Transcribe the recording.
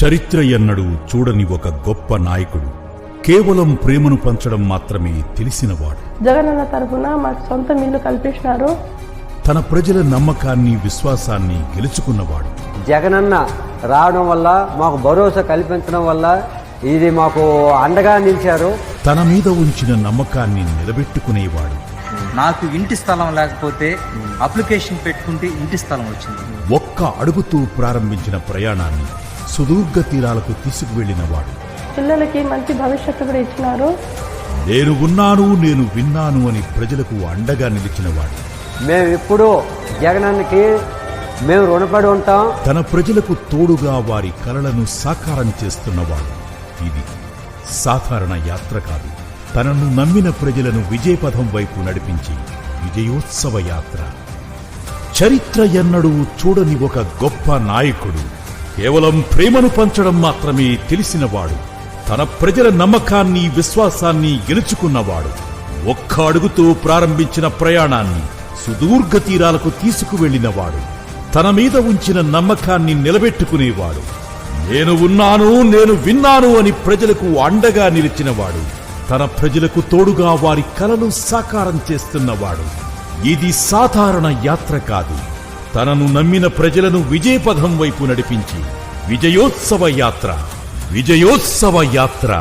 చరిత్ర ఎన్నడూ చూడని ఒక గొప్ప నాయకుడు, కేవలం ప్రేమను పంచడం మాత్రమే తెలిసినవాడు. జగనన్న తరఫున మాకు సొంత ఇల్లు కల్పించినారు. తన ప్రజల నమ్మకాన్ని, విశ్వాసాన్ని గెలుచుకున్నవాడు. జగనన్న రావడం వల్ల మాకు భరోసా కల్పించడం వల్ల ఇది మాకు అండగా నిలిచారు. తన మీద ఉంచిన నమ్మకాన్ని నిలబెట్టుకునేవాడు. నాకు ఇంటి స్థలం లేకపోతే అప్లికేషన్ పెట్టుకుంటే ఇంటి స్థలం వచ్చింది. ఒక్క అడుగుతూ ప్రారంభించిన ప్రయాణాన్ని సుదూర్ఘ తీరాలకు తీసుకువెళ్లినవాడు. పిల్లలకి మంచి భవిష్యత్తు కూడా ఇచ్చినారు. నేను ఉన్నాను, నేను విన్నాను అని ప్రజలకు అండగా నిలిచినవాడు. మేము ఇప్పుడు జగనన్నకి మేము రుణపడి ఉంటాం. తన ప్రజలకు తోడుగా వారి కలలను సాకారం చేస్తున్నవాడు. ఇది సాధారణ యాత్ర కాదు. తనను నమ్మిన ప్రజలను విజయపథం వైపు నడిపించి విజయోత్సవ యాత్ర. చరిత్ర ఎన్నడూ చూడని ఒక గొప్ప నాయకుడు, కేవలం ప్రేమను పంచడం మాత్రమే తెలిసినవాడు. తన ప్రజల నమ్మకాన్ని, విశ్వాసాన్ని గెలుచుకున్నవాడు. ఒక్క అడుగుతో ప్రారంభించిన ప్రయాణాన్ని సుదూర్ఘ తీరాలకు తీసుకువెళ్లినవాడు. తన మీద ఉంచిన నమ్మకాన్ని నిలబెట్టుకునేవాడు. నేను ఉన్నాను, నేను విన్నాను అని ప్రజలకు అండగా నిలిచినవాడు. తన ప్రజలకు తోడుగా వారి కలలు సాకారం చేస్తున్నవాడు. ఇది సాధారణ యాత్ర కాదు. తనను నమ్మిన ప్రజలను విజయపథం వైపు నడిపించి విజయోత్సవ యాత్ర. విజయోత్సవ యాత్ర.